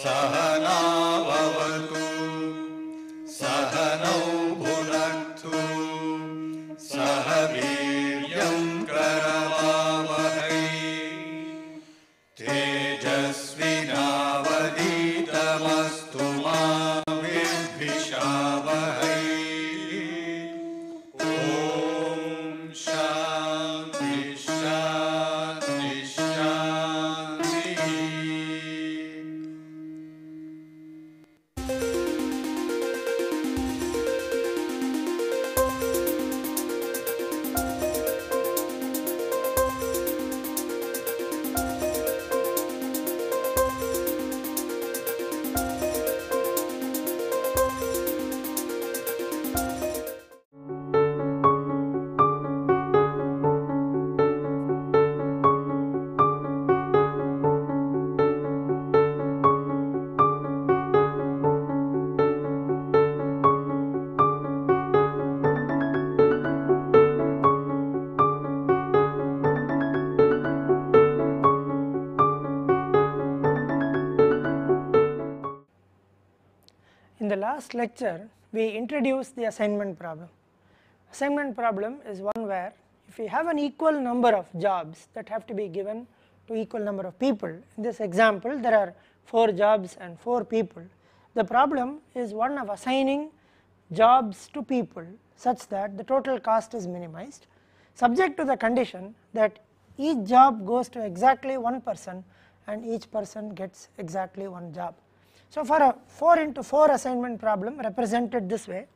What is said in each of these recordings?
सहनावतु सहनौ भुनक्तु सह वीर्यं करवावहै तेजस्विनावधीतमस्तु मा विद्विषावहै। ॐ शान्ति शान्ति शान्तिः। In the last lecture, we introduced the assignment problem. Assignment problem is one where if we have an equal number of jobs that have to be given to equal number of people, in this example there are 4 jobs and 4 people, the problem is one of assigning jobs to people such that the total cost is minimized, subject to the condition that each job goes to exactly one person and each person gets exactly one job. So for a 4 into 4 assignment problem represented this way,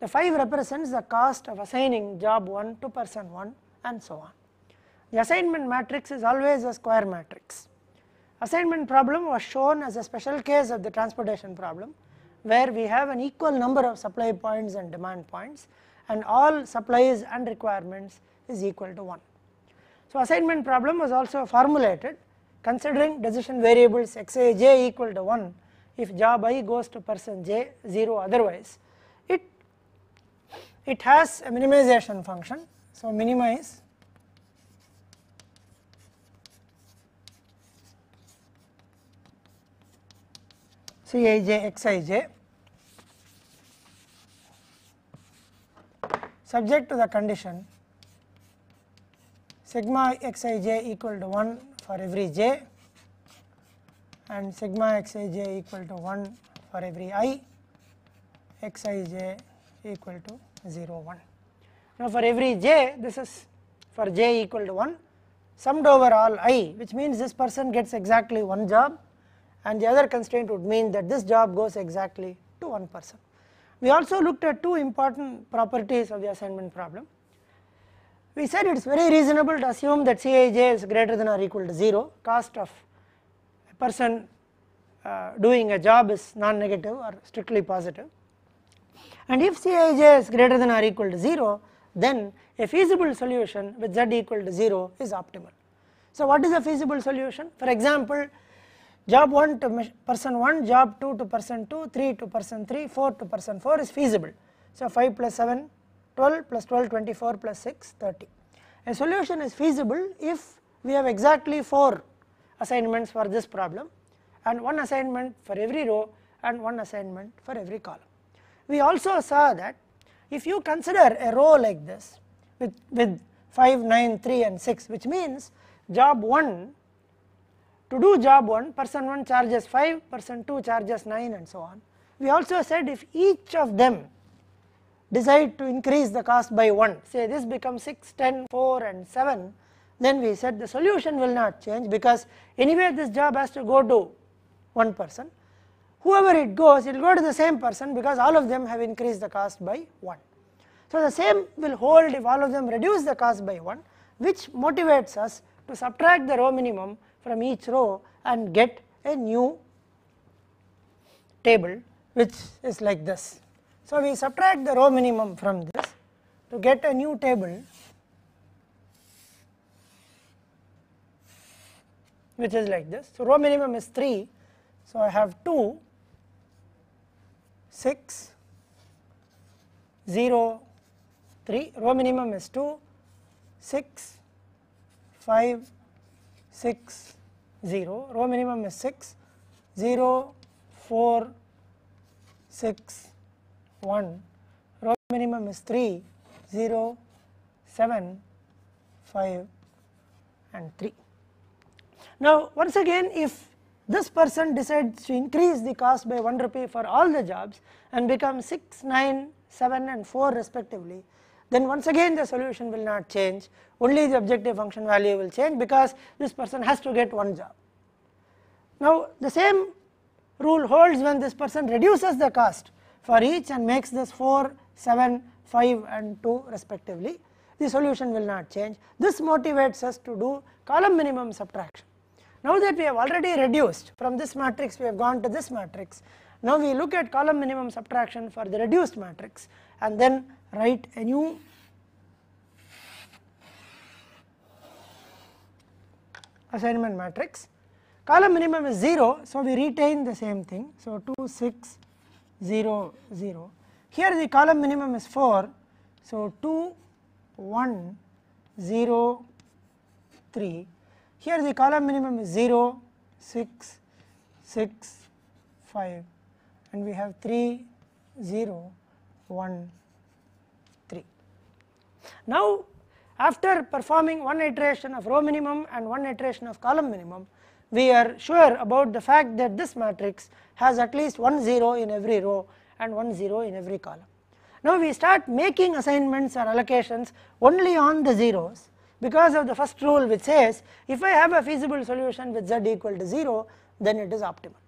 the 5 represents the cost of assigning job 1 to person 1 and so on. The assignment matrix is always a square matrix. Assignment problem was shown as a special case of the transportation problem, where we have an equal number of supply points and demand points and all supplies and requirements is equal to 1. So assignment problem was also formulated considering decision variables xij equal to 1 if job I goes to person j, 0 otherwise. It has a minimization function, so minimize Cij xij subject to the condition sigma xij equal to 1 for every j and sigma xij equal to 1 for every I, xij equal to 0, 1. Now for every j, this is for j equal to 1 summed over all I, which means this person gets exactly one job, and the other constraint would mean that this job goes exactly to one person. We also looked at 2 important properties of the assignment problem. We said it is very reasonable to assume that Cij is greater than or equal to 0, cost of a person doing a job is non-negative or strictly positive, and if Cij is greater than or equal to 0, then a feasible solution with z equal to 0 is optimal. So what is a feasible solution? For example, job 1 to person 1, job 2 to person 2, 3 to person 3, 4 to person 4 is feasible. So 5 plus 7, 12 plus 12, 24 plus 6, 30. A solution is feasible if we have exactly 4 assignments for this problem and 1 assignment for every row and 1 assignment for every column. We also saw that if you consider a row like this with 5, 9, 3 and 6, which means job 1, to do job 1, person 1 charges 5, person 2 charges 9 and so on. We also said if each of them decide to increase the cost by 1, say this becomes 6, 10, 4 and 7, then we said the solution will not change because anyway this job has to go to one person. Whoever it goes, it will go to the same person because all of them have increased the cost by 1. So the same will hold if all of them reduce the cost by 1, which motivates us to subtract the row minimum from each row and get a new table which is like this. So we subtract the row minimum from this to get a new table which is like this. So row minimum is 3, so I have 2, 6, 0, 3, row minimum is 2, 6, 5, 6, 0, row minimum is 6, 0, 4, 6, 1, row minimum is 3, 0, 7, 5 and 3. Now once again, if this person decides to increase the cost by 1 rupee for all the jobs and become 6, 9, 7 and 4 respectively, then once again the solution will not change, only the objective function value will change because this person has to get one job. Now the same rule holds when this person reduces the cost for each and makes this 4, 7, 5 and 2 respectively, the solution will not change. This motivates us to do column minimum subtraction. Now that we have already reduced from this matrix, we have gone to this matrix. Now we look at column minimum subtraction for the reduced matrix and then write a new assignment matrix. Column minimum is 0, so we retain the same thing. So 2, 6, 0, 0. Here the column minimum is 4, so 2, 1, 0, 3. Here the column minimum is 0, 6, 6, 5 and we have 3, 0, 1, 3. Now after performing one iteration of row minimum and one iteration of column minimum, we are sure about the fact that this matrix has at least one 0 in every row and one 0 in every column. Now we start making assignments or allocations only on the zeros because of the first rule, which says if I have a feasible solution with z equal to 0, then it is optimal.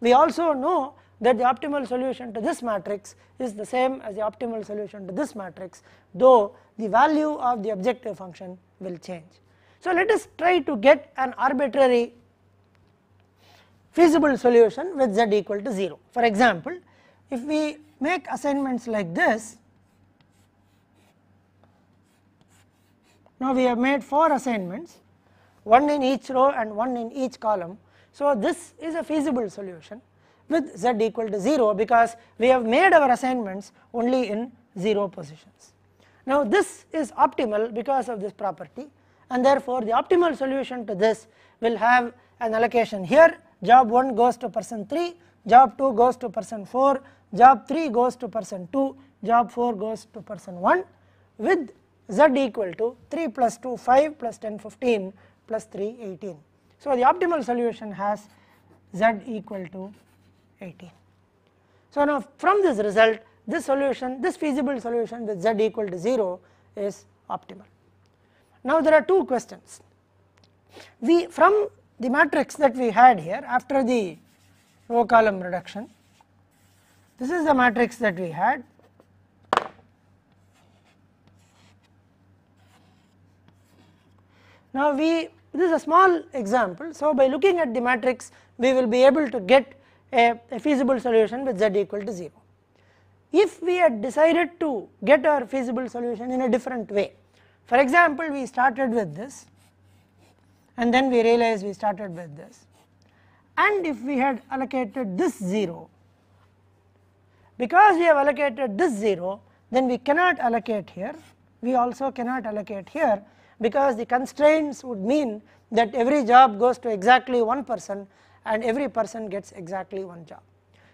We also know that the optimal solution to this matrix is the same as the optimal solution to this matrix, though the value of the objective function will change. So let us try to get an arbitrary feasible solution with z equal to 0. For example, if we make assignments like this, now we have made 4 assignments, one in each row and one in each column. So this is a feasible solution with z equal to 0 because we have made our assignments only in 0 positions. Now this is optimal because of this property, and therefore the optimal solution to this will have an allocation here. Job 1 goes to person 3, job 2 goes to person 4, job 3 goes to person 2, job 4 goes to person 1 with z equal to 3 plus 2 5 plus 10 15 plus 3 18. So the optimal solution has z equal to 18. So now from this result, this solution, this feasible solution with z equal to 0 is optimal. Now there are two questions. We from the matrix that we had here after the row column reduction, this is the matrix that we had. Now this is a small example, so by looking at the matrix we will be able to get a feasible solution with z equal to 0. If we had decided to get our feasible solution in a different way, for example we started with this and then we realized we started with this, and if we had allocated this 0, because we have allocated this 0, then we cannot allocate here, we also cannot allocate here, because the constraints would mean that every job goes to exactly one person and every person gets exactly one job.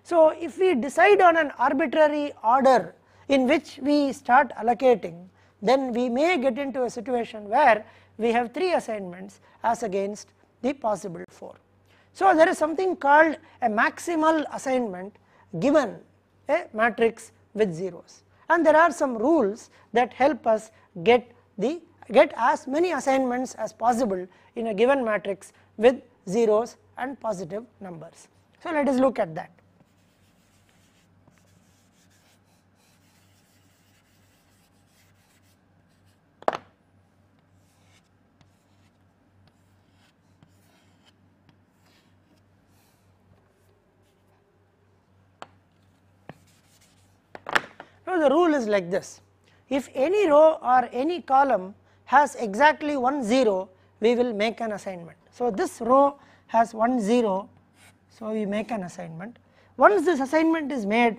So if we decide on an arbitrary order in which we start allocating, then we may get into a situation where we have 3 assignments as against the possible 4. So there is something called a maximal assignment given a matrix with zeros, and there are some rules that help us get as many assignments as possible in a given matrix with zeros and positive numbers. So let us look at that. Now the rule is like this: if any row or any column has exactly one 0, we will make an assignment. So this row has 1 0, so we make an assignment. Once this assignment is made,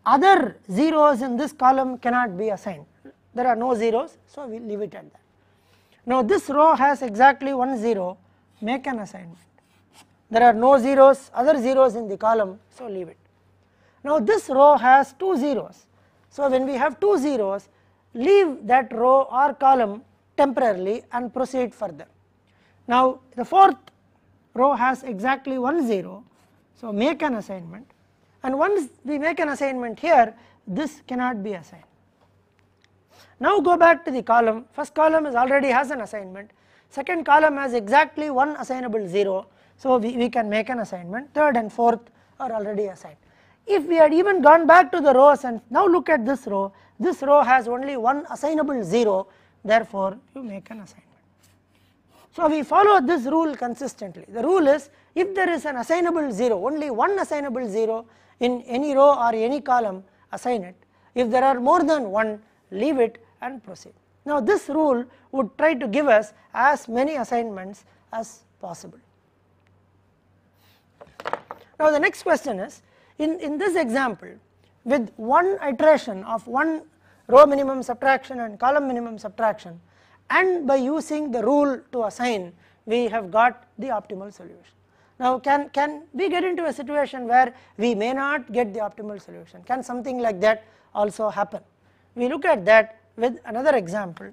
other zeros in this column cannot be assigned. There are no zeros, so we leave it at that. Now this row has exactly 1 0, make an assignment. there are no zeros, other zeros in the column, so leave it. Now this row has 2 zeros, so when we have 2 zeros, leave that row or column temporarily and proceed further. Now the fourth row has exactly 1 0, so make an assignment, and once we make an assignment here, this cannot be assigned. Now go back to the column, first column already has an assignment, second column has exactly one assignable 0, so we can make an assignment, third and fourth are already assigned. If we had even gone back to the rows and now look at this row has only one assignable 0, therefore you make an assignment. So we follow this rule consistently. The rule is, if there is an assignable 0, only one assignable 0 in any row or any column, assign it. If there are more than one, leave it and proceed. Now this rule would try to give us as many assignments as possible. Now the next question is, in this example, with one iteration of one row minimum subtraction and column minimum subtraction, and by using the rule to assign, we have got the optimal solution. Now can we get into a situation where we may not get the optimal solution? Can something like that also happen? We look at that with another example.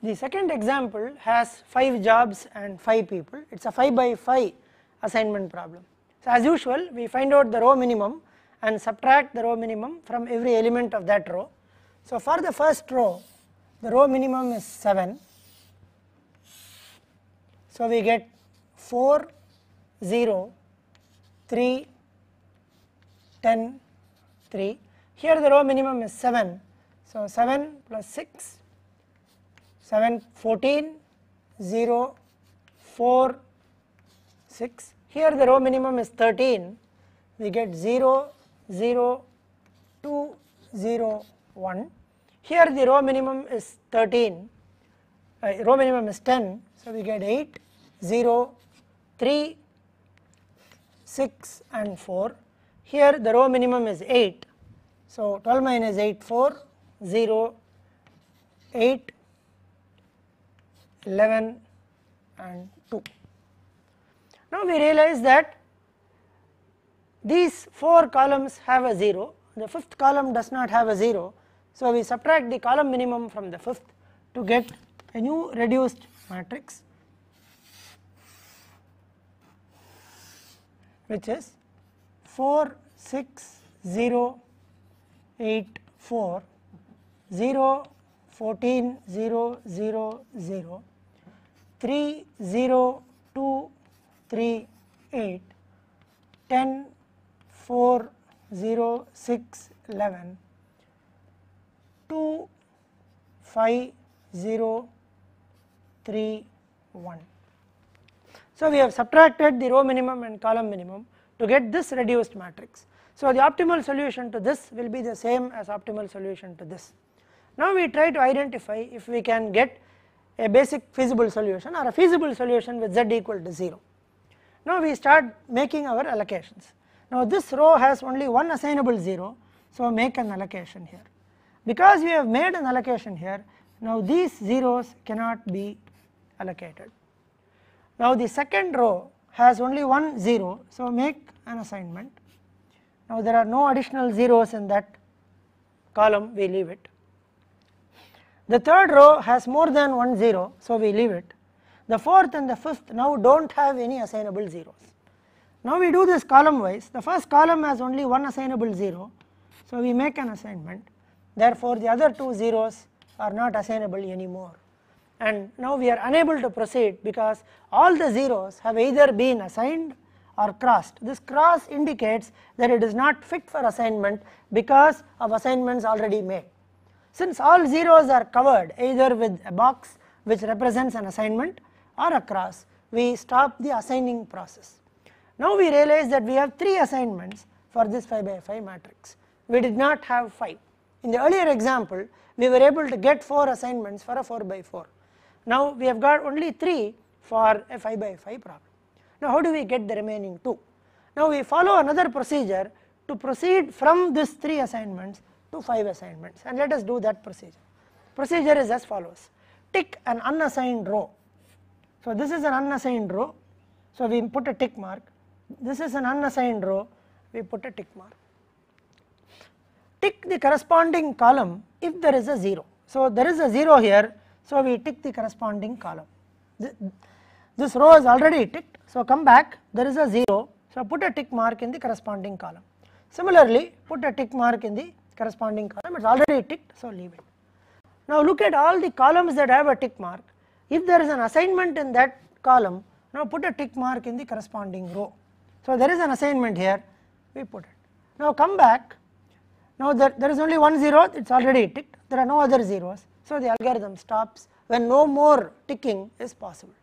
The second example has 5 jobs and 5 people. It is a 5 by 5 assignment problem. So as usual, we find out the row minimum and subtract the row minimum from every element of that row. So for the first row, the row minimum is 7, so we get 4, 0, 3, 10, 3. Here the row minimum is 7, so 7 plus 6, 7, 14, 0, 4, 6. Here the row minimum is 13, we get 0, 0, 2, 0, 1. Here the row minimum is 13, row minimum is 10, so we get 8, 0, 3, 6 and 4. Here the row minimum is 8, so 12 minus 8, 4, 0, 8, 11 and 2. Now we realize that these 4 columns have a 0, the fifth column does not have a 0, so we subtract the column minimum from the fifth to get a new reduced matrix, which is 4, 6, 0, 8, 4, 0, 14, 0, 0, 0, 3, 0, 2, 3, 8, 10, 4, 0, 6, 11, 2, 5, 0, 3, 1. So we have subtracted the row minimum and column minimum to get this reduced matrix. So the optimal solution to this will be the same as optimal solution to this. Now we try to identify if we can get a basic feasible solution or a feasible solution with z equal to 0. Now we start making our allocations. Now this row has only one assignable 0, so make an allocation here. Because we have made an allocation here, now these zeros cannot be allocated. Now the second row has only one 0, so make an assignment. Now there are no additional zeros in that column, we leave it. The third row has more than one 0, so we leave it. The fourth and the fifth now do not have any assignable zeros. Now we do this column wise. The first column has only one assignable 0, so we make an assignment. Therefore the other two zeros are not assignable anymore, and now we are unable to proceed because all the zeros have either been assigned or crossed. This cross indicates that it is not fit for assignment because of assignments already made. Since all zeros are covered either with a box which represents an assignment or a cross, we stop the assigning process. Now we realize that we have 3 assignments for this 5 by 5 matrix. We did not have 5. In the earlier example, we were able to get 4 assignments for a 4 by 4. Now we have got only 3 for a 5 by 5 problem. Now how do we get the remaining 2? Now we follow another procedure to proceed from these 3 assignments to 5 assignments, and let us do that procedure. Procedure is as follows: tick an unassigned row. So this is an unassigned row, So we put a tick mark. This is an unassigned row, we put a tick mark. Tick the corresponding column if there is a 0. So there is a 0 here, so we tick the corresponding column. This row is already ticked, so come back, there is a 0, so put a tick mark in the corresponding column. Similarly, put a tick mark in the corresponding column, it is already ticked, so leave it. Now look at all the columns that have a tick mark. If there is an assignment in that column, now put a tick mark in the corresponding row. So there is an assignment here, we put it. Now come back, now there is only one 0, it is already ticked, there are no other zeros, so the algorithm stops when no more ticking is possible.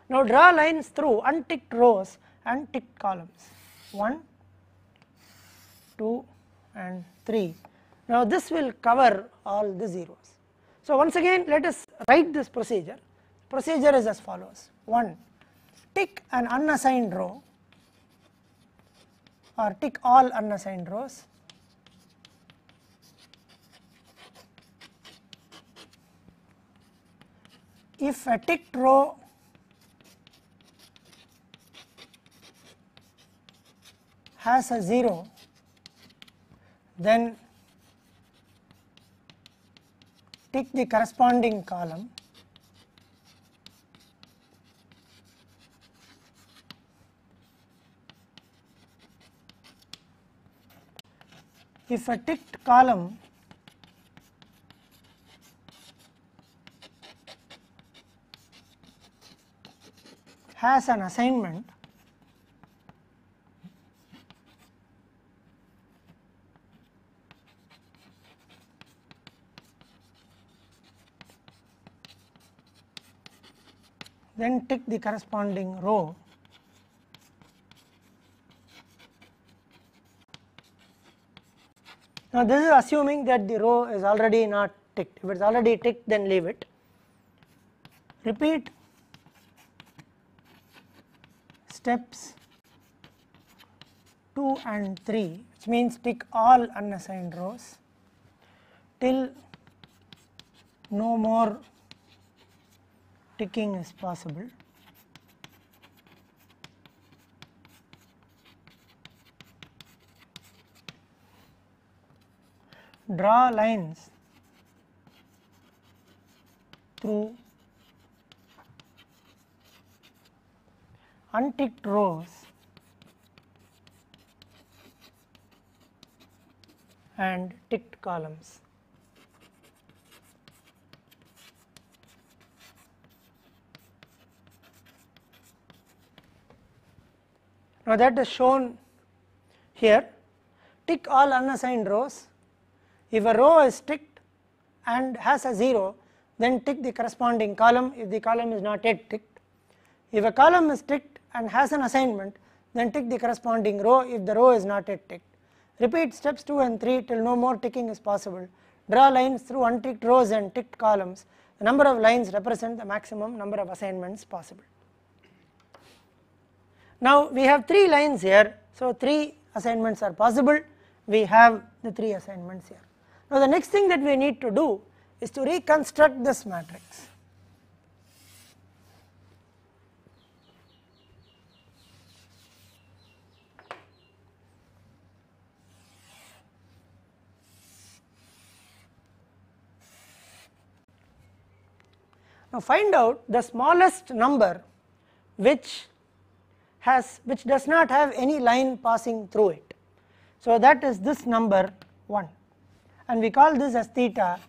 Now draw lines through unticked rows and ticked columns, 1, 2 and 3. Now this will cover all the zeros. So once again let us write this procedure. Procedure is as follows: 1, tick an unassigned row or tick all unassigned rows. If a ticked row has a 0, then tick the corresponding column. If a ticked column has an assignment, then tick the corresponding row. Now this is assuming that the row is already not ticked. If it is already ticked, then leave it. Repeat steps 2 and 3, which means tick all unassigned rows till no more ticking is possible. Draw lines through unticked rows and ticked columns. Now that is shown here. Tick all unassigned rows. If a row is ticked and has a 0, then tick the corresponding column if the column is not yet ticked. If a column is ticked and has an assignment, then tick the corresponding row if the row is not yet ticked. Repeat steps 2 and 3 till no more ticking is possible. Draw lines through unticked rows and ticked columns. The number of lines represent the maximum number of assignments possible. Now we have 3 lines here, so 3 assignments are possible. We have the 3 assignments here. Now the next thing that we need to do is to reconstruct this matrix. Now find out the smallest number which does not have any line passing through it. So that is this number 1, and we call this as theta.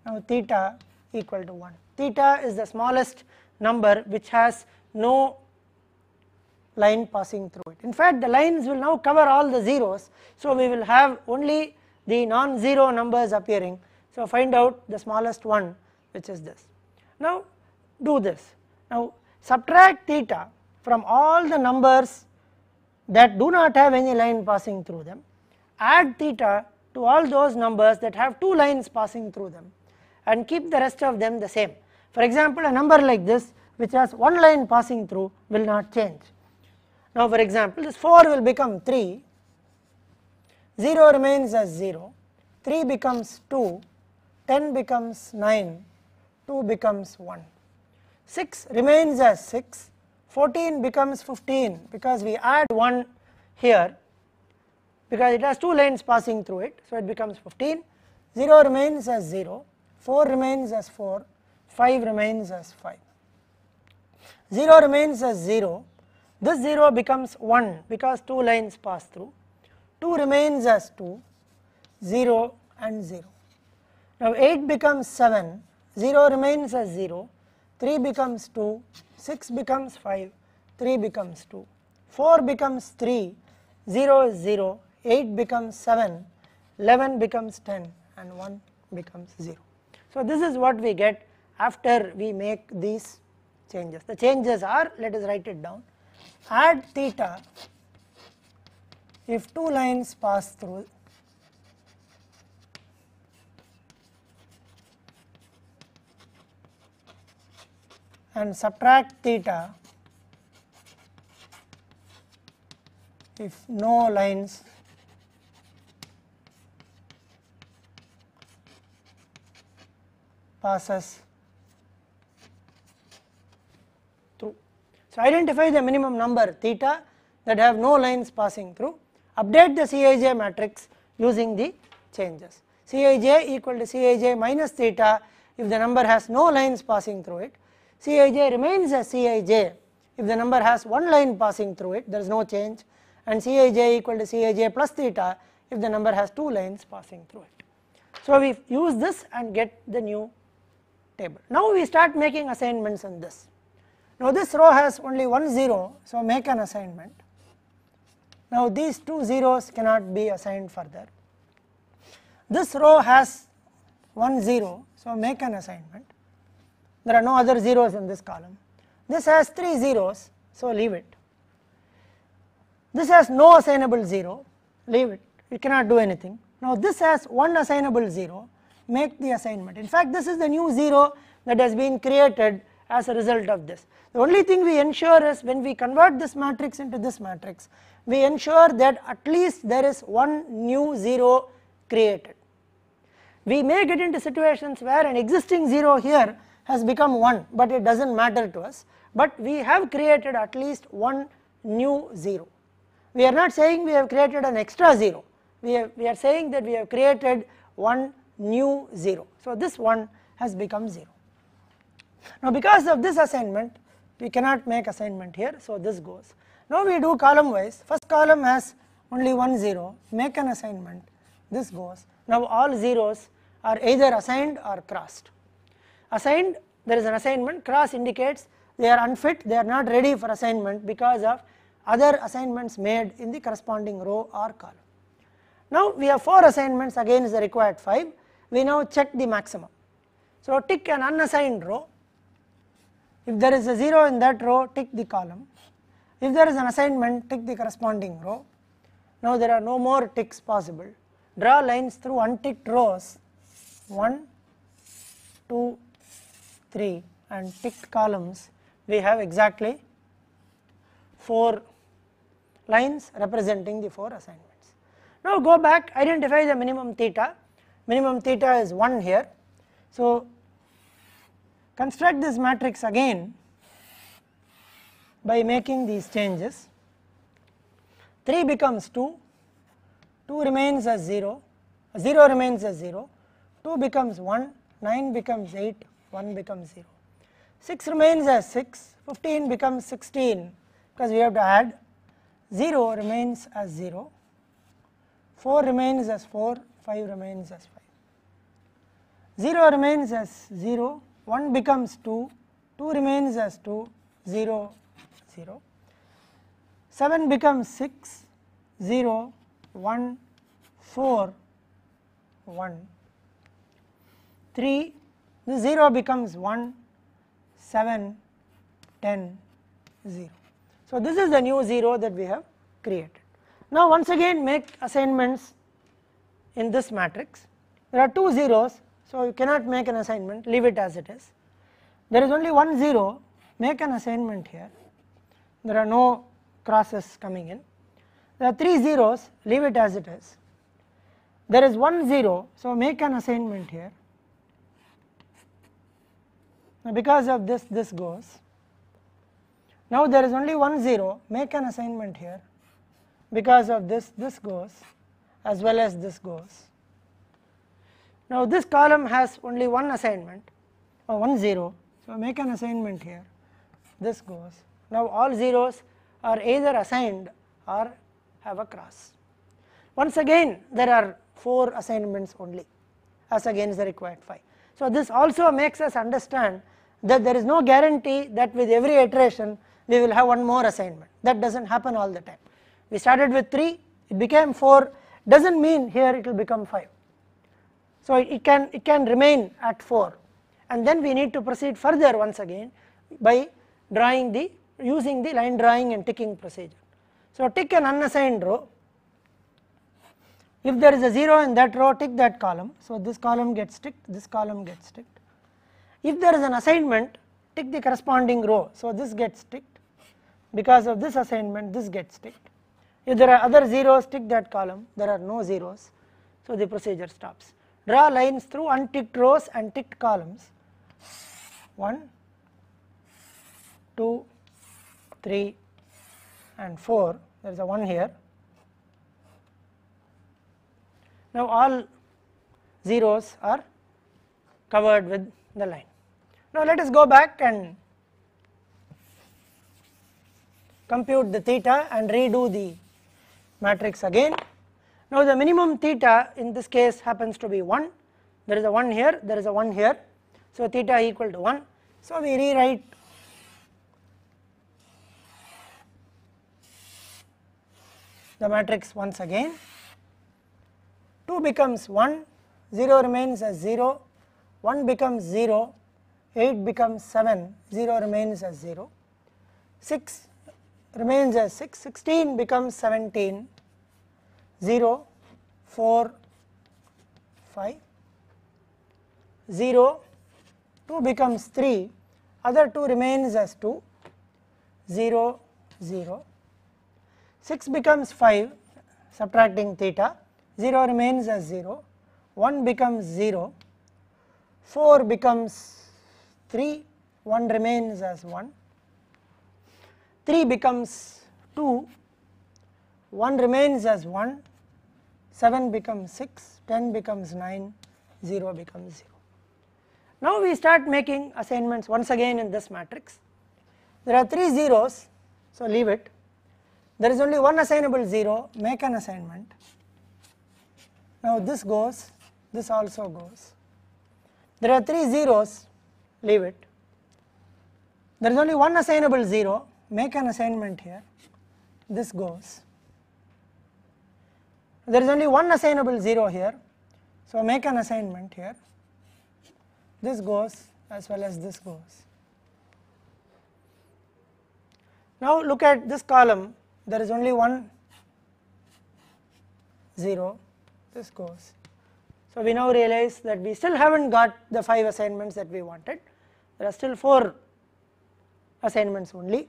Now theta equal to 1. Theta is the smallest number which has no line passing through it. In fact, the lines will now cover all the zeros, so we will have only the non-zero numbers appearing. So find out the smallest one, which is this. Now do this. Now subtract theta from all the numbers that do not have any line passing through them. Add theta to all those numbers that have 2 lines passing through them, and keep the rest of them the same. For example, a number like this which has 1 line passing through will not change. Now for example, this 4 will become 3, 0 remains as 0, 3 becomes 2, 10 becomes 9, 2 becomes 1, 6 remains as 6, 14 becomes 15 because we add 1 here because it has 2 lines passing through it, so it becomes 15. 0 remains as 0, 4 remains as 4, 5 remains as 5. 0 remains as 0, this 0 becomes 1 because 2 lines pass through, 2 remains as 2, 0 and 0. Now 8 becomes 7, 0 remains as 0, 3 becomes 2, 6 becomes 5, 3 becomes 2, 4 becomes 3, 0 is 0, 8 becomes 7, 11 becomes 10 and 1 becomes 0. So this is what we get after we make these changes. The changes are, let us write it down, add theta if 2 lines pass through, and subtract theta if no lines passes through. So identify the minimum number theta that have no lines passing through, update the Cij matrix using the changes. Cij equal to Cij minus theta if the number has no lines passing through it, Cij remains as Cij if the number has 1 line passing through it, there is no change, and Cij equal to Cij plus theta if the number has 2 lines passing through it. So we use this and get the new table. Now we start making assignments in this. Now this row has only 1 0, so make an assignment. Now these 2 zeros cannot be assigned further. This row has 1 0, so make an assignment. There are no other zeros in this column. This has 3 zeros, so leave it. This has no assignable 0, leave it, you cannot do anything. Now this has 1 assignable 0, make the assignment. In fact, this is the new 0 that has been created as a result of this. The only thing we ensure is when we convert this matrix into this matrix, we ensure that at least there is 1 new 0 created. We may get into situations where an existing 0 here has become 1, but it does not matter to us, but we have created at least 1 new 0. We are not saying we have created an extra 0, we are saying that we have created 1 new 0. So this 1 has become 0. Now because of this assignment, we cannot make assignment here, so this goes. Now we do column wise, first column has only 1 0, make an assignment, this goes. Now all zeros are either assigned or crossed. Assigned, there is an assignment, cross indicates they are unfit, they are not ready for assignment because of other assignments made in the corresponding row or column. Now we have 4 assignments against the required 5, we now check the maximum. So tick an unassigned row, if there is a 0 in that row, tick the column, if there is an assignment, tick the corresponding row. Now there are no more ticks possible, draw lines through unticked rows 1, 2, 3 and ticked columns, we have exactly 4 lines representing the 4 assignments. Now go back, identify the minimum theta is 1 here. So construct this matrix again by making these changes. 3 becomes 2, 2 remains as 0, 0 remains as 0, 2 becomes 1, 9 becomes 8, 1 becomes 0. 6 remains as 6, 15 becomes 16 because we have to add, 0 remains as 0, 4 remains as 4, 5 remains as 5. 0 remains as 0, 1 becomes 2, 2 remains as 2, 0, 0. 7 becomes 6, 0, 1, 4, 1. 3, the 0 becomes 1, 7, 10, 0. So this is the new 0 that we have created. Now once again make assignments in this matrix. There are 2 zeros, so you cannot make an assignment, leave it as it is. There is only 1 0, make an assignment here. There are no crosses coming in. There are 3 zeros, leave it as it is. There is 1 0, so make an assignment here. Now because of this, this goes. Now there is only one 0, make an assignment here, because of this goes as well as this goes. Now this column has only one assignment or one 0, so make an assignment here, this goes. Now all zeros are either assigned or have a cross. Once again there are 4 assignments only as against the required 5. So this also makes us understand that there is no guarantee that with every iteration we will have one more assignment. That does not happen all the time. We started with 3, it became 4, does not mean here it will become 5. So it can remain at 4, and then we need to proceed further once again by using the line drawing and ticking procedure. So tick an unassigned row. If there is a 0 in that row, tick that column. So this column gets ticked, this column gets ticked. If there is an assignment, tick the corresponding row. So this gets ticked, because of this assignment this gets ticked. If there are other zeros, tick that column, there are no zeros, so the procedure stops. Draw lines through unticked rows and ticked columns, 1, 2, 3 and 4, there is a 1 here. Now all zeros are covered with the line. Now let us go back and compute the theta and redo the matrix again. Now the minimum theta in this case happens to be 1, there is a 1 here, there is a 1 here, so theta equal to 1. So we rewrite the matrix once again. 2 becomes 1, 0 remains as 0, 1 becomes 0, 8 becomes 7, 0 remains as 0, 6 remains as 6, 16 becomes 17, 0, 4, 5, 0, 2 becomes 3, other 2 remains as 2, 0, 0, 6 becomes 5, subtracting theta, 0 remains as 0, 1 becomes 0, 4 becomes 3, 1 remains as 1, 3 becomes 2, 1 remains as 1, 7 becomes 6, 10 becomes 9, 0 becomes 0. Now we start making assignments once again in this matrix. There are 3 zeros, so leave it. There is only one assignable 0, make an assignment. Now this goes, this also goes. There are 3 zeros, leave it. There is only one assignable 0, make an assignment here, this goes. There is only one assignable 0 here, so make an assignment here, this goes as well as this goes. Now look at this column, there is only one 0, this goes. So we now realize that we still haven't got the 5 assignments that we wanted, there are still 4 assignments only.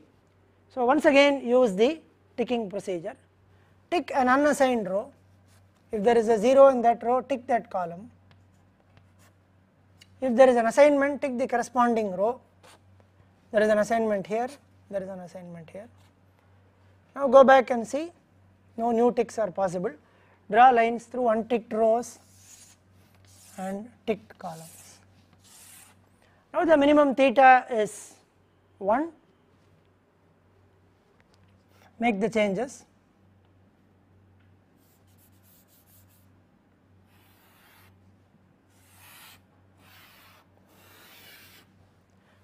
So once again use the ticking procedure, tick an unassigned row, if there is a 0 in that row, tick that column, if there is an assignment, tick the corresponding row, there is an assignment here, there is an assignment here. Now go back and see, no new ticks are possible, draw lines through unticked rows and ticked columns. Now the minimum theta is 1, make the changes.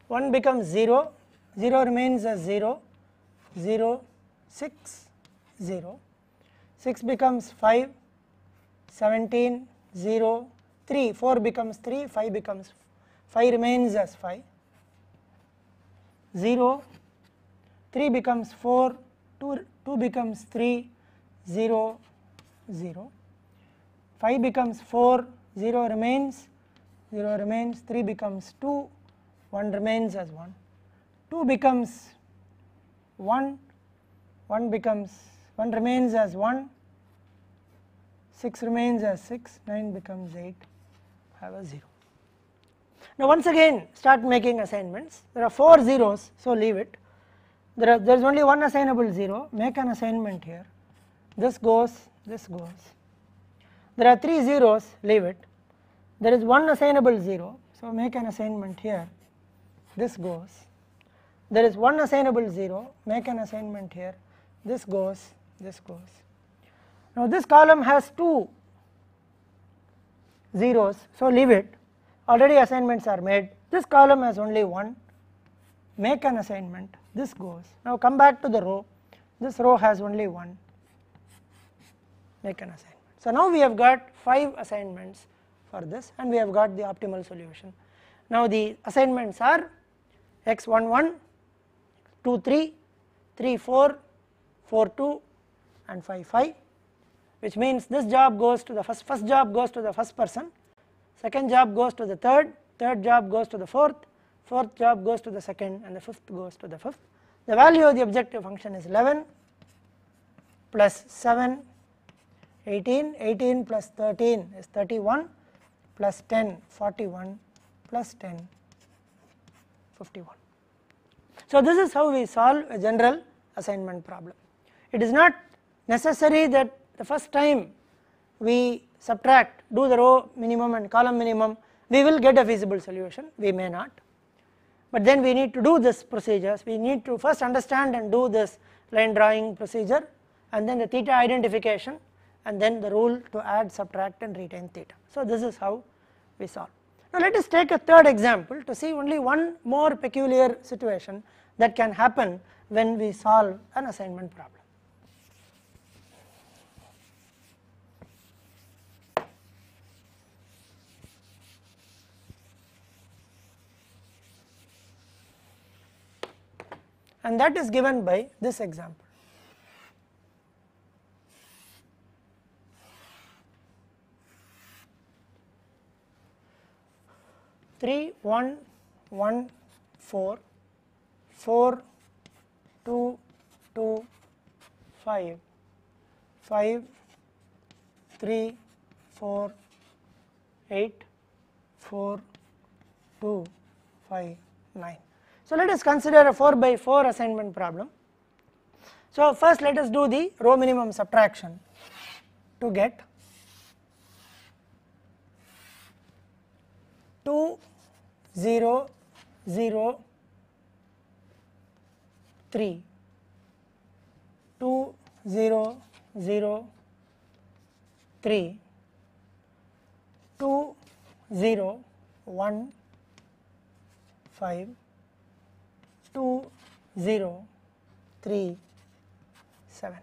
One becomes 0, 0 remains as 0, 0, 6, 0, 6 becomes 5, 17, 0, 3, 4 becomes 3, 5 becomes 5 remains as 5, 0, 3 becomes 4, 2 becomes 3, 0, 0, 5 becomes 4, 0 remains, 3 becomes 2, 1 remains as 1, 2 becomes 1, 1 remains as 1, 6 remains as 6, 9 becomes 8, have a 0. Now once again start making assignments, there are 4 zeros, so leave it. there is only one assignable 0, make an assignment here, this goes, this goes. There are 3 zeros, leave it. There is one assignable 0, so make an assignment here, this goes. There is one assignable 0, make an assignment here, this goes, this goes. Now this column has 2 zeros, so leave it, already assignments are made. This column has only one, make an assignment, this goes. Now come back to the row, this row has only one, make an assignment. So now we have got 5 assignments for this and we have got the optimal solution. Now the assignments are x11, 2 3, 3 4, 4 2 and 5 5, which means this job goes to the first job goes to the first person, second job goes to the third job goes to the fourth job goes to the second, and the fifth goes to the fifth. The value of the objective function is 11 plus 7, 18, 18 plus 13 is 31, plus 10, 41, plus 10, 51. So this is how we solve a general assignment problem. It is not necessary that the first time we subtract, do the row minimum and column minimum, we will get a feasible solution, we may not. But then we need to do this procedures, we need to first understand and do this line drawing procedure, and then the theta identification, and then the rule to add, subtract and retain theta. So this is how we solve. Now let us take a third example to see only one more peculiar situation that can happen when we solve an assignment problem. And that is given by this example. Three, 1, 1, 4, 4, 2, 2, 5, 5, 3, 4, 8, 4, 2, 5, 9. So let us consider a 4 by 4 assignment problem. So first let us do the row minimum subtraction to get 2, 0, 0, 3, 2, 0, 0, 3, 2, 0, 1, 5, 2, 0, 3, 7.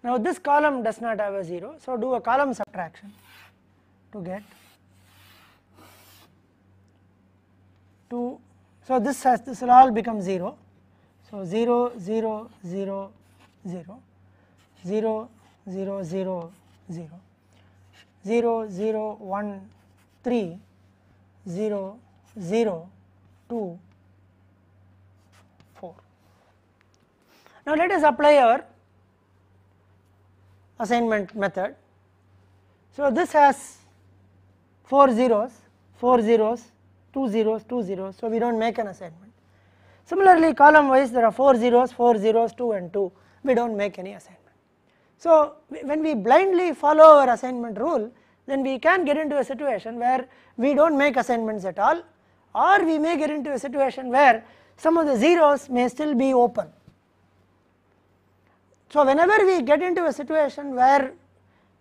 Now this column does not have a 0, so do a column subtraction to get 2. So this will all become 0. So 0, 0, 0, 0, 0, 0, 0, 0, 0, 0, 1, 3, 0, 0, 2, 4. Now let us apply our assignment method. So this has 4 zeros, 4 zeros, 2 zeros, 2 zeros, so we do not make an assignment. Similarly column wise there are 4 zeros, 4 zeros, 2 and 2, we do not make any assignment. So when we blindly follow our assignment rule, then we can get into a situation where we do not make assignments at all, or we may get into a situation where some of the zeros may still be open. So whenever we get into a situation where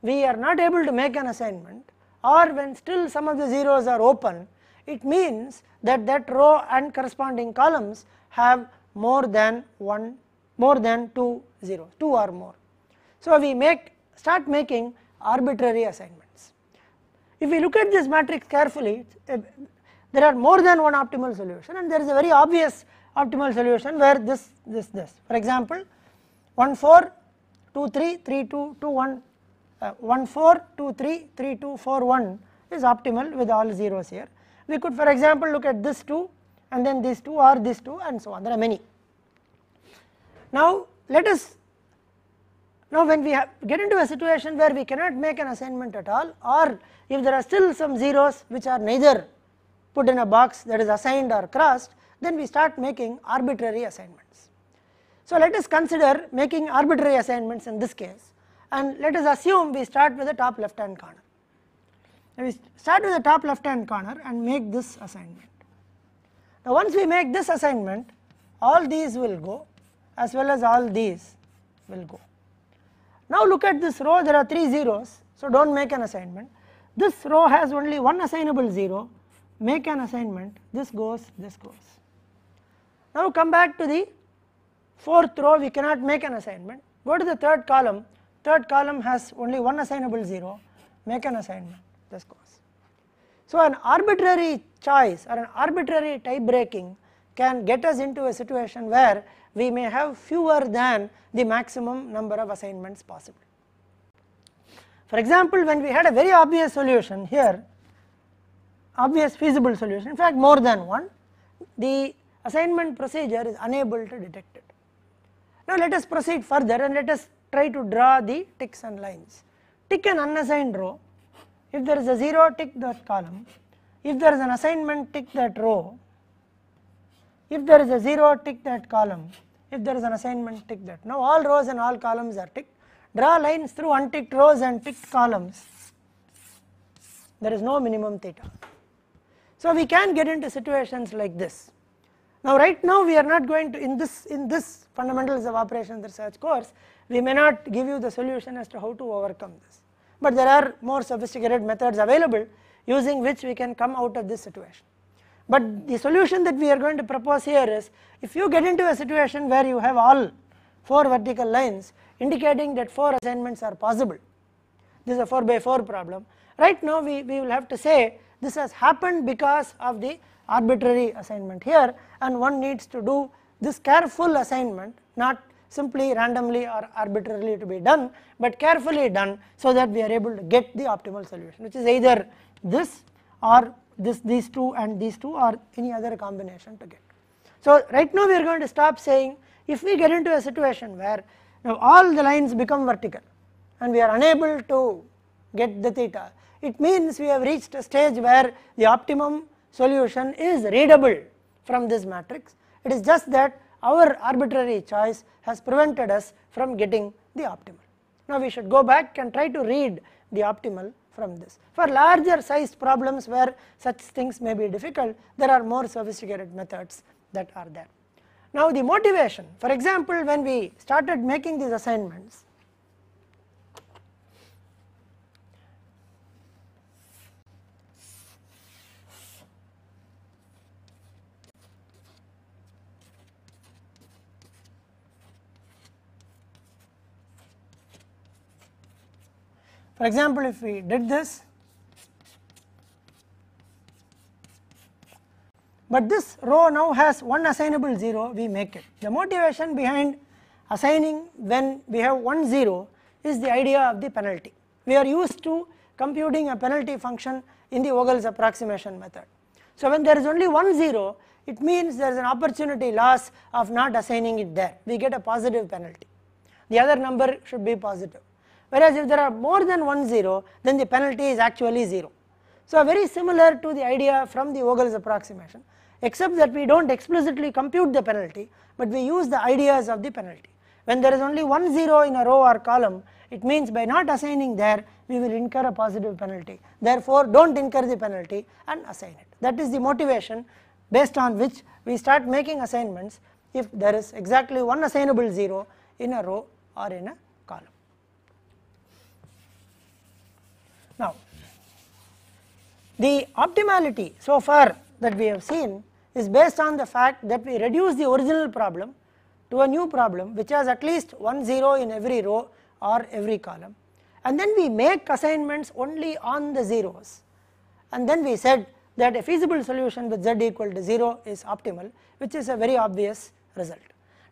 we are not able to make an assignment, or when still some of the zeros are open, it means that that row and corresponding columns have more than 2 zeros, 2 or more. So we start making arbitrary assignments. If we look at this matrix carefully, there are more than one optimal solution, and there is a very obvious optimal solution where this. For example, 1 4, 2 3, 3 2, 2 1, 1 4, 2 3, 3 2, 4 1 is optimal with all zeros here. We could for example look at this 2 and then this 2 or this 2 and so on, there are many. Now when we get into a situation where we cannot make an assignment at all, or if there are still some zeros which are neither put in a box, that is assigned or crossed, then we start making arbitrary assignments. So let us consider making arbitrary assignments in this case, and let us assume we start with the top left hand corner. Now we start with the top left hand corner and make this assignment. Now once we make this assignment, all these will go as well as all these will go. Now look at this row, there are 3 zeros, so do not make an assignment. This row has only one assignable 0, make an assignment, this goes, this goes. Now come back to the 4th row, we cannot make an assignment. Go to the 3rd column has only one assignable 0, make an assignment, this goes. So an arbitrary choice or an arbitrary tie breaking can get us into a situation where we may have fewer than the maximum number of assignments possible. For example, when we had a very obvious solution here, obvious feasible solution, in fact more than one, the assignment procedure is unable to detect it. Now let us proceed further and let us try to draw the ticks and lines. Tick an unassigned row, if there is a 0, tick that column, if there is an assignment, tick that row, if there is a 0, tick that column, if there is an assignment, tick that. Now all rows and all columns are ticked. Draw lines through unticked rows and ticked columns, there is no minimum theta. So we can get into situations like this. Now right now we are not going to, in this fundamentals of operations research course, we may not give you the solution as to how to overcome this, but there are more sophisticated methods available using which we can come out of this situation. But the solution that we are going to propose here is, if you get into a situation where you have all 4 vertical lines indicating that 4 assignments are possible, this is a 4 by 4 problem, right now we will have to say this has happened because of the arbitrary assignment here, and one needs to do this careful assignment, not simply randomly or arbitrarily to be done, but carefully done so that we are able to get the optimal solution, which is either this or these two and these two or any other combination to get. So right now we are going to stop saying, if we get into a situation where now all the lines become vertical and we are unable to get the theta, it means we have reached a stage where the optimum solution is readable from this matrix. It is just that our arbitrary choice has prevented us from getting the optimal. Now we should go back and try to read the optimal from this. For larger sized problems where such things may be difficult, there are more sophisticated methods that are there. Now the motivation, for example, when we started making these assignments, for example, if we did this, but this row now has one assignable 0, we make it. The motivation behind assigning when we have 1 0 is the idea of the penalty. We are used to computing a penalty function in the Vogel's approximation method. So when there is only 1 0, it means there is an opportunity loss of not assigning it there. We get a positive penalty. The other number should be positive. Whereas if there are more than 1 0, then the penalty is actually 0. So very similar to the idea from the Vogel's approximation, except that we do not explicitly compute the penalty, but we use the ideas of the penalty. When there is only 1 0 in a row or column, it means by not assigning there, we will incur a positive penalty. Therefore, do not incur the penalty and assign it. That is the motivation based on which we start making assignments if there is exactly one assignable 0 in a row or in a column. Now, the optimality so far that we have seen is based on the fact that we reduce the original problem to a new problem which has at least 1 0 in every row or every column, and then we make assignments only on the zeros, and then we said that a feasible solution with z equal to 0 is optimal, which is a very obvious result.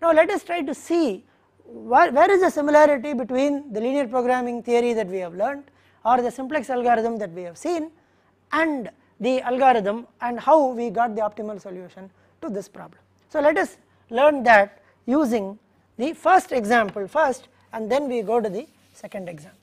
Now let us try to see where is the similarity between the linear programming theory that we have learned or the simplex algorithm that we have seen and the algorithm, and how we got the optimal solution to this problem. So let us learn that using the first example first, and then we go to the second example.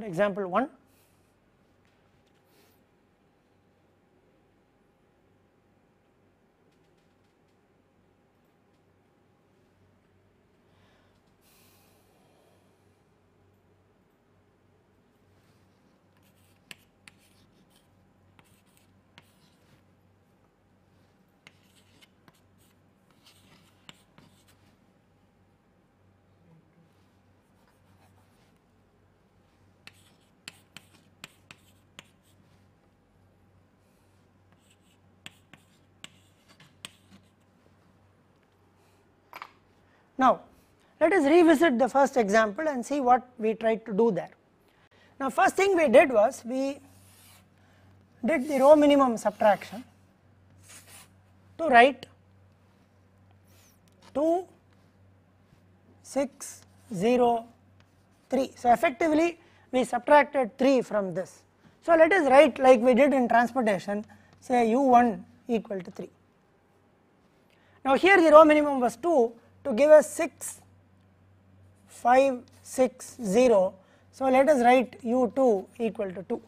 for example 1. Now, let us revisit the first example and see what we tried to do there. Now, first thing we did was we did the row minimum subtraction to write 2, 6, 0, 3. So, effectively we subtracted 3 from this. So, let us write like we did in transportation, say u1 equal to 3. Now, here the row minimum was 2 to give us 6, 5, 6, 0. So, let us write u2 equal to 2.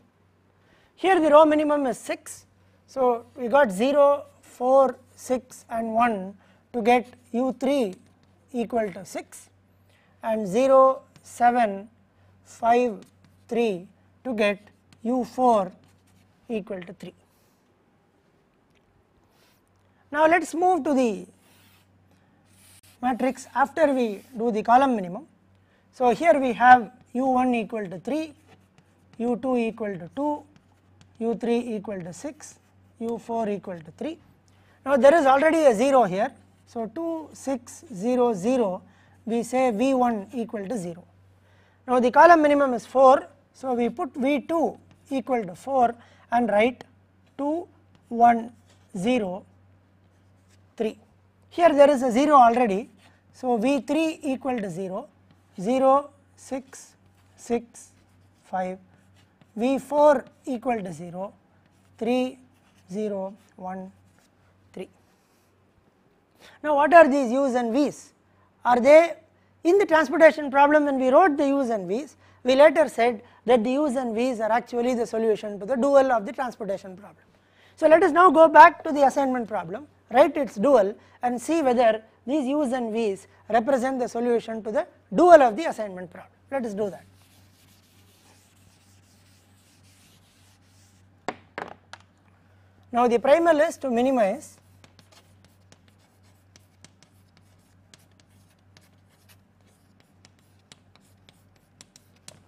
Here the row minimum is 6. So, we got 0, 4, 6 and 1 to get u3 equal to 6 and 0, 7, 5, 3 to get u4 equal to 3. Now, let us move to the matrix after we do the column minimum. So, here we have u1 equal to 3, u2 equal to 2, u3 equal to 6, u4 equal to 3. Now, there is already a 0 here. So, 2, 6, 0, 0, we say v1 equal to 0. Now, the column minimum is 4. So, we put v2 equal to 4 and write 2, 1, 0, 3. Here there is a 0 already. So, v3 equal to 0, 0, 6, 6, 5, v4 equal to 0, 3, 0, 1, 3. Now, what are these u's and v's? Are they in the transportation problem? When we wrote the u's and v's, we later said that the u's and v's are actually the solution to the dual of the transportation problem. So, let us now go back to the assignment problem, write its dual and see whether these u's and v's represent the solution to the dual of the assignment problem. Let us do that. Now, the primal is to minimize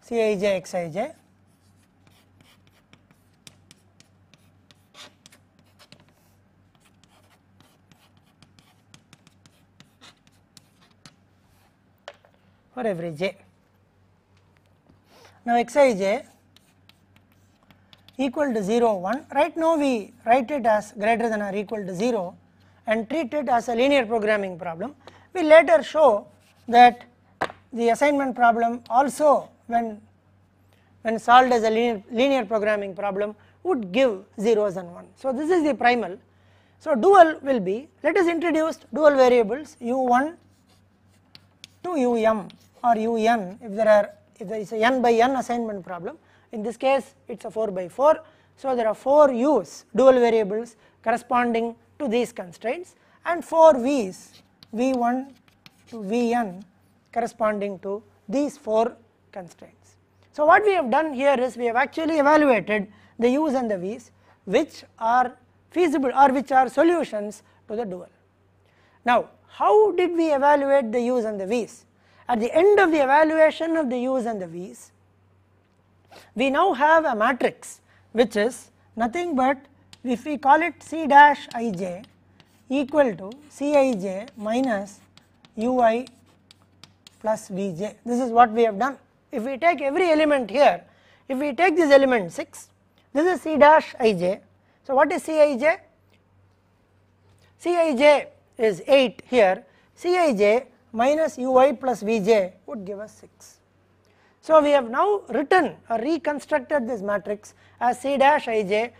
Cij, Xij, for every j. Now, Xij equal to 0, 1. Right now, we write it as greater than or equal to 0 and treat it as a linear programming problem. We later show that the assignment problem also when solved as a linear programming problem would give zeros and 1. So, this is the primal. So, dual will be, let us introduce dual variables u1 to um or un if there is a n by n assignment problem. In this case it is a 4 by 4. So, there are 4 u's dual variables corresponding to these constraints and 4 v's v1 to vn corresponding to these 4 constraints. So, what we have done here is we have actually evaluated the u's and the v's which are feasible or which are solutions to the dual. Now, how did we evaluate the u's and the v's? At the end of the evaluation of the u's and the v's, we now have a matrix which is nothing but, if we call it C dash ij equal to Cij minus ui plus Vj. This is what we have done. If we take every element here, if we take this element 6, this is C dash ij. So, what is Cij? Cij is 8 here, Cij minus ui plus Vj would give us 6. So, we have now written or reconstructed this matrix as C dash ij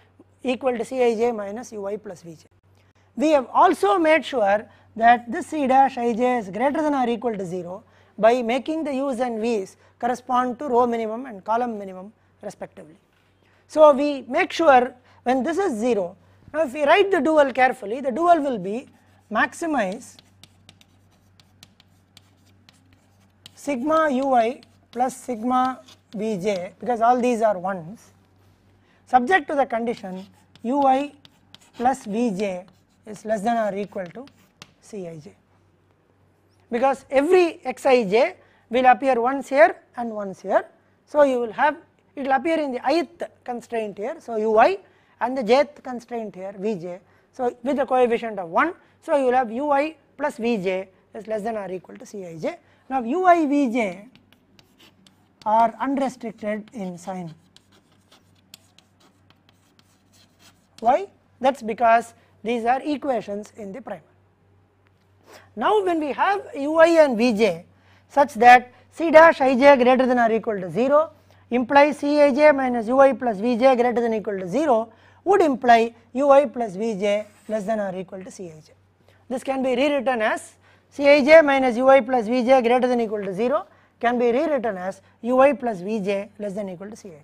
equal to Cij minus ui plus Vj. We have also made sure that this C dash ij is greater than or equal to 0 by making the u's and v's correspond to row minimum and column minimum respectively. So we make sure when this is 0, now if we write the dual carefully, the dual will be maximize sigma ui plus sigma vj, because all these are 1s, subject to the condition ui plus vj is less than or equal to Cij, because every Xij will appear once here and once here. So you will have, it will appear in the ith constraint here, so ui, and the jth constraint here vj, so with the coefficient of 1, so you will have ui plus vj is less than or equal to Cij. Now ui vj are unrestricted in sign. Why? That is because these are equations in the primal. Now when we have ui and vj such that c dash ij greater than or equal to 0 implies Cij minus ui plus vj greater than or equal to 0 would imply ui plus vj less than or equal to Cij. This can be rewritten as Cij minus ui plus vj greater than or equal to 0 can be rewritten as ui plus vj less than or equal to Cij.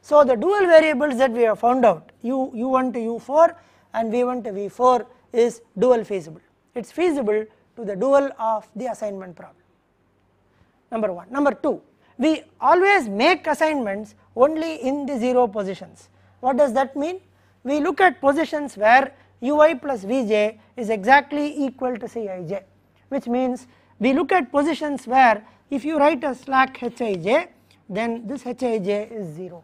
So the dual variables that we have found out, u1 to u4 and v1 to v4 is dual feasible. It is feasible to the dual of the assignment problem. Number 1. Number 2, we always make assignments only in the 0 positions. What does that mean? We look at positions where ui plus vj is exactly equal to Cij, which means we look at positions where if you write a slack hij, then this hij is 0.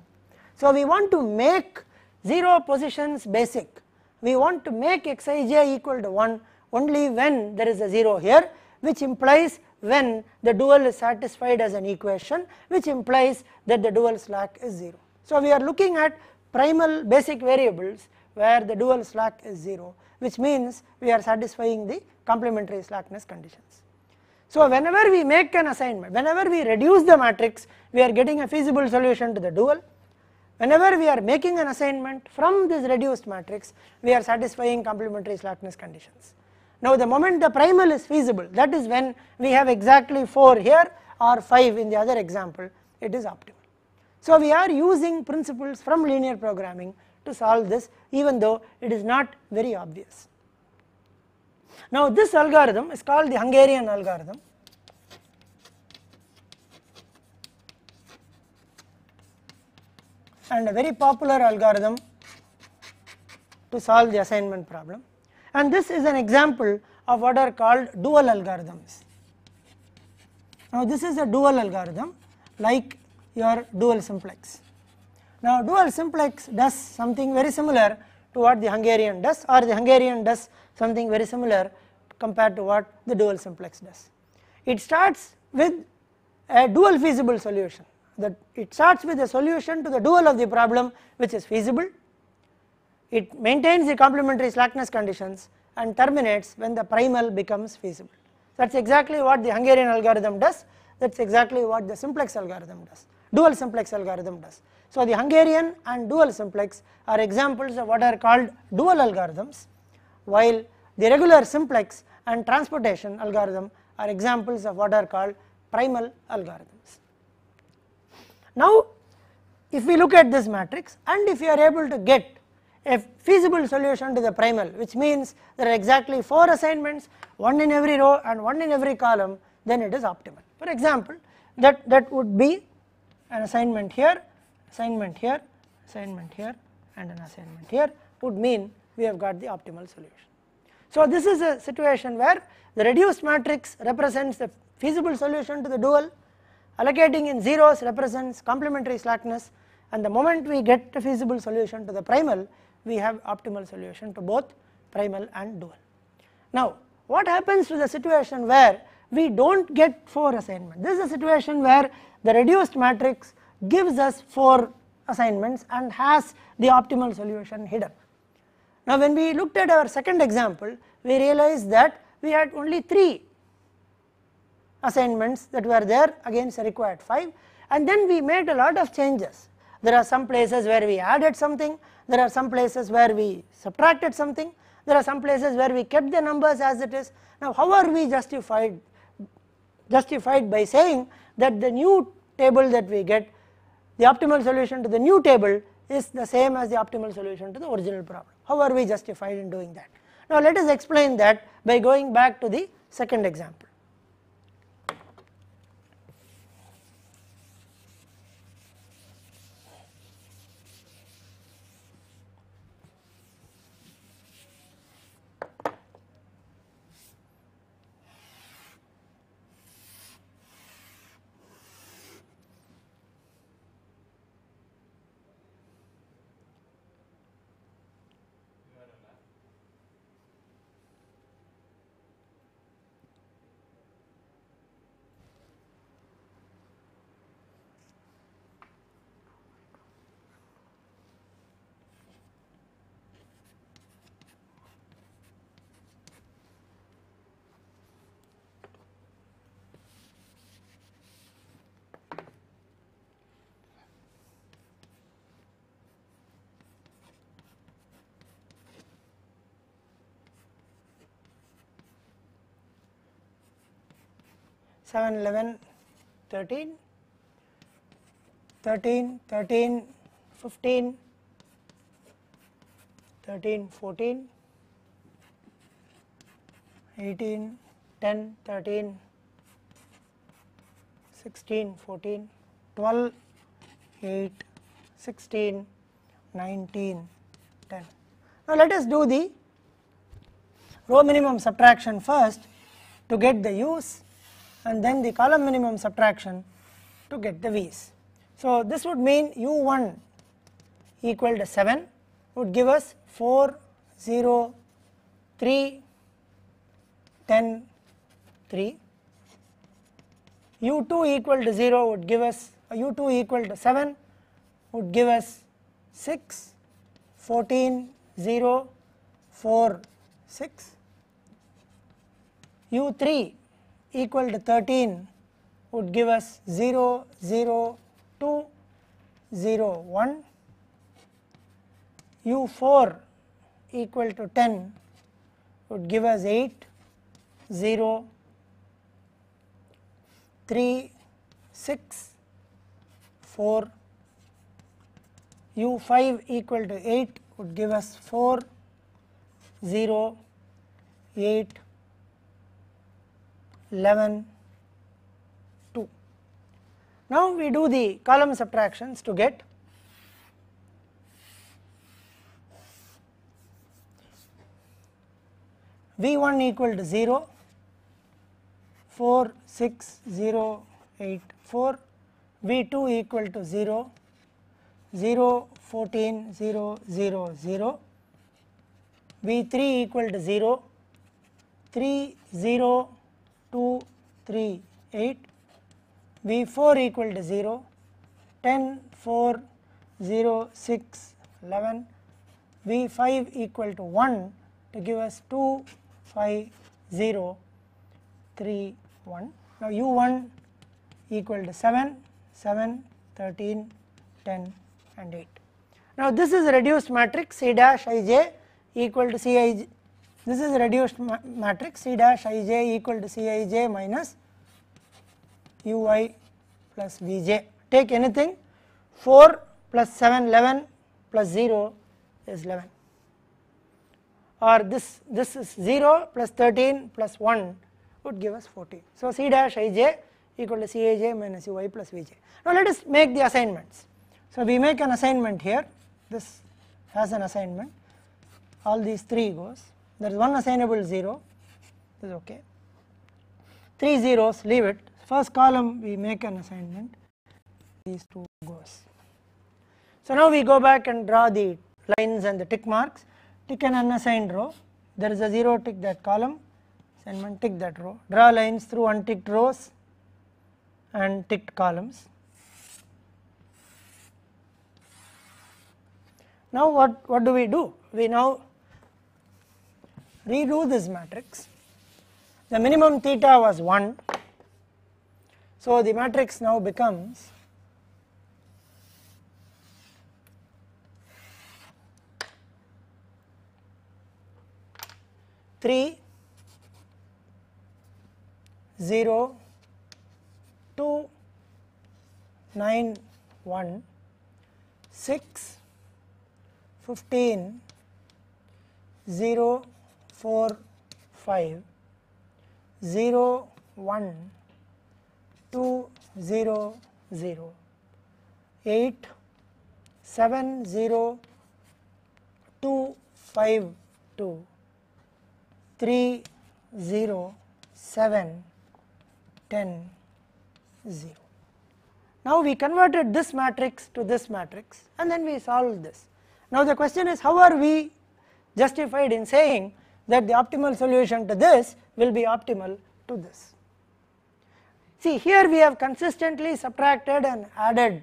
So we want to make 0 positions basic. We want to make Xij equal to 1 only when there is a 0 here, which implies when the dual is satisfied as an equation, which implies that the dual slack is 0. So we are looking at primal basic variables where the dual slack is 0, which means we are satisfying the complementary slackness conditions. So whenever we make an assignment, whenever we reduce the matrix, we are getting a feasible solution to the dual. Whenever we are making an assignment from this reduced matrix, we are satisfying complementary slackness conditions. Now the moment the primal is feasible, that is when we have exactly 4 here or 5 in the other example, it is optimal. So we are using principles from linear programming to solve this, even though it is not very obvious. Now this algorithm is called the Hungarian algorithm. And a very popular algorithm to solve the assignment problem, and this is an example of what are called dual algorithms. Now this is a dual algorithm like your dual simplex. Now dual simplex does something very similar to what the Hungarian does, or the Hungarian does something very similar compared to what the dual simplex does. It starts with a dual feasible solution. That it starts with a solution to the dual of the problem which is feasible, it maintains the complementary slackness conditions and terminates when the primal becomes feasible. That is exactly what the Hungarian algorithm does, that is exactly what the simplex algorithm does, dual simplex algorithm does. So the Hungarian and dual simplex are examples of what are called dual algorithms, while the regular simplex and transportation algorithm are examples of what are called primal algorithms. Now if we look at this matrix and if you are able to get a feasible solution to the primal, which means there are exactly 4 assignments, 1 in every row and 1 in every column, then it is optimal. For example, that would be an assignment here, assignment here, assignment here and an assignment here would mean we have got the optimal solution. So this is a situation where the reduced matrix represents the feasible solution to the dual, allocating in zeros represents complementary slackness, and the moment we get a feasible solution to the primal, we have optimal solution to both primal and dual. Now what happens to the situation where we do not get 4 assignments? This is a situation where the reduced matrix gives us 4 assignments and has the optimal solution hidden. Now when we looked at our second example, we realized that we had only 3 assignments that were there against a required 5, and then we made a lot of changes. There are some places where we added something, there are some places where we subtracted something, there are some places where we kept the numbers as it is. Now how are we justified justified by saying that the new table that we get, the optimal solution to the new table is the same as the optimal solution to the original problem. How are we justified in doing that? Now let us explain that by going back to the second example. Seven, 11, 13, 13, 13, 15, 13, 14, 18, 10, 13, 16, 14, 12, 8, 16, 19, 10. Now let us do the row minimum subtraction first to get the u's, and then the column minimum subtraction to get the v's. So this would mean u1 equal to 7 would give us 4, 0, 3, 10, 3. u2 equal to 0 would give us u2 equal to 7 would give us 6, 14, 0, 4, 6. u3 equal to 13 would give us 0, 0, 2, 0, 1. u4 equal to 10 would give us 8, 0, 3, 6, 4. u5 equal to 8 would give us 4, 0, 8, 11, 2. Now we do the column subtractions to get V1 equal to 0, 4, 6, 0, 8, 4, V2 equal to 0, 0, 14, 0, 0, 0, V3 equal to 0, 3, 0, 2, 3, 8, V4 equal to 0, 10, 4, 0, 6, 11, V5 equal to 1 to give us 2, 5, 0, 3, 1. Now u1 equal to 7, 7, 13, 10 and 8. Now this is a reduced matrix C dash ij equal to Cij. This is a reduced matrix C dash ij equal to Cij minus ui plus vj. Take anything, 4 plus 7, 11 plus 0 is 11, or this is 0 plus 13 plus 1 would give us 14. So C dash ij equal to Cij minus ui plus vj. Now let us make the assignments. So we make an assignment here, this has an assignment, all these 3 goes, there is one assignable 0, this is okay, 3 zeros, leave it. First column we make an assignment, these 2 goes. So now we go back and draw the lines and the tick marks, tick an unassigned row, there is a 0, tick that column, assignment, tick that row, draw lines through unticked rows and ticked columns. Now what do? We now redo this matrix. The minimum theta was 1, so the matrix now becomes three, 0, 2 9 1 6 15 0 4 5 0 1 2 0 0 8 7 0 2 5 2 3 0 7 10 0. Now we converted this matrix to this matrix and then we solved this. Now the question is, how are we justified in saying that the optimal solution to this will be optimal to this? See, here we have consistently subtracted and added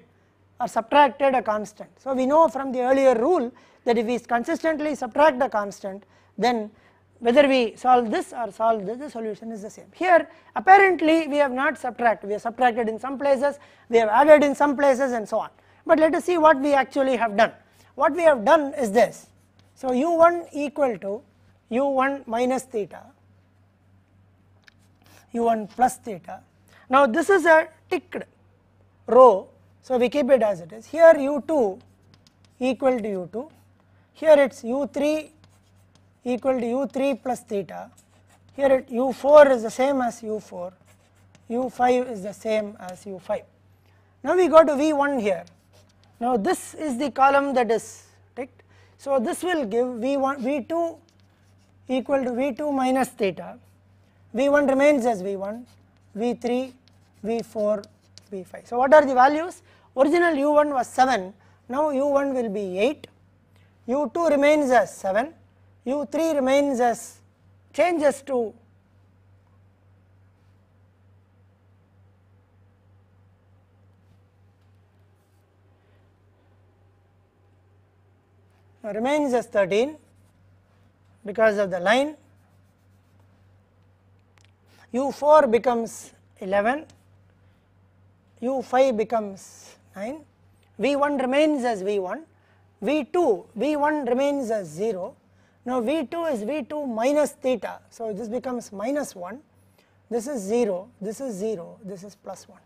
or subtracted a constant. So we know from the earlier rule that if we consistently subtract a constant, then whether we solve this or solve this, the solution is the same. Here apparently we have not subtracted, we have subtracted in some places, we have added in some places and so on. But let us see what we actually have done. What we have done is this. So u1 equal to u1 minus theta, u1 plus theta. Now this is a ticked row, so we keep it as it is. Here u2 equal to u2, here it is u3 equal to u3 plus theta, here u4 is the same as u4, u5 is the same as u5. Now we go to v1 here. Now this is the column that is ticked, so this will give v2 equal to v2 minus theta, v1 remains as v1, v3, v4, v5. So what are the values? Original u1 was 7, now u1 will be 8, u2 remains as 7, u3 remains as, changes to remains as 13 because of the line, u4 becomes 11, u5 becomes 9, v1 remains as v1, v1 remains as 0. Now v2 is v2 minus theta, so this becomes minus 1, this is 0, this is 0, this is plus 1.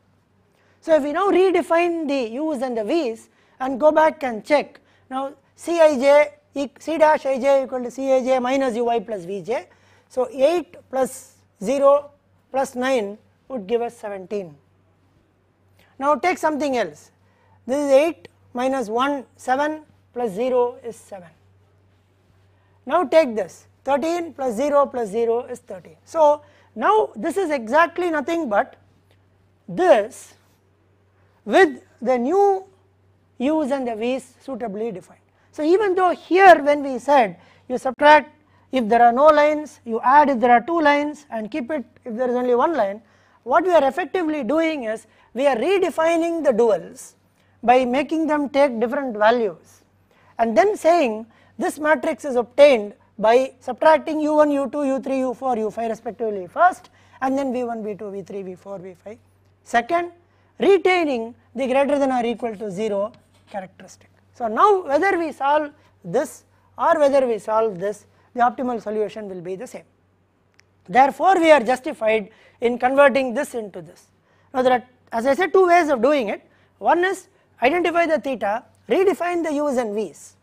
So if we now redefine the u's and the v's and go back and check, now c dash ij equal to cij minus uy plus vj, so 8 plus 0 plus 9 would give us 17. Now take something else, this is 8 minus 1, 7 plus 0 is 7. Now take this, 13 plus 0 plus 0 is 13. So now this is exactly nothing but this with the new u's and the v's suitably defined. So even though here when we said you subtract if there are no lines, you add if there are 2 lines and keep it if there is only 1 line, what we are effectively doing is we are redefining the duals by making them take different values and then saying this matrix is obtained by subtracting u1, u2, u3, u4, u5 respectively first, and then v1, v2, v3, v4, v5 second, retaining the greater than or equal to 0 characteristic. So now whether we solve this or whether we solve this, the optimal solution will be the same. Therefore we are justified in converting this into this. Now there are, as I said, 2 ways of doing it. One is identify the theta, redefine the u's and v's,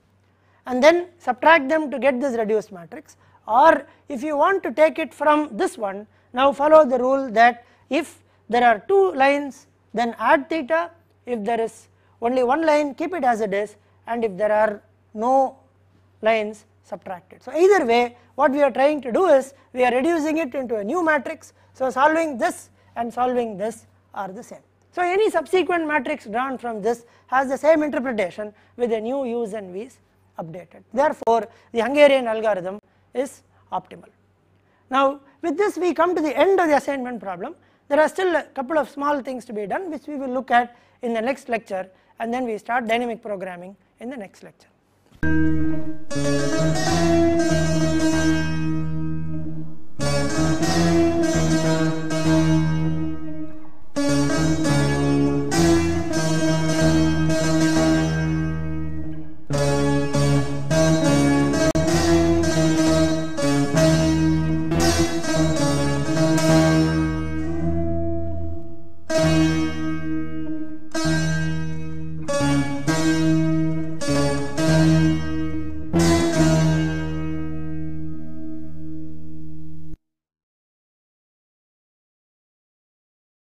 and then subtract them to get this reduced matrix, or if you want to take it from this one, now follow the rule that if there are 2 lines then add theta, if there is only 1 line keep it as it is, and if there are no lines subtract it. So either way what we are trying to do is we are reducing it into a new matrix, so solving this and solving this are the same. So any subsequent matrix drawn from this has the same interpretation with the new u's and v's updated. Therefore the Hungarian algorithm is optimal. Now with this we come to the end of the assignment problem. There are still a couple of small things to be done which we will look at in the next lecture, and then we start dynamic programming in the next lecture.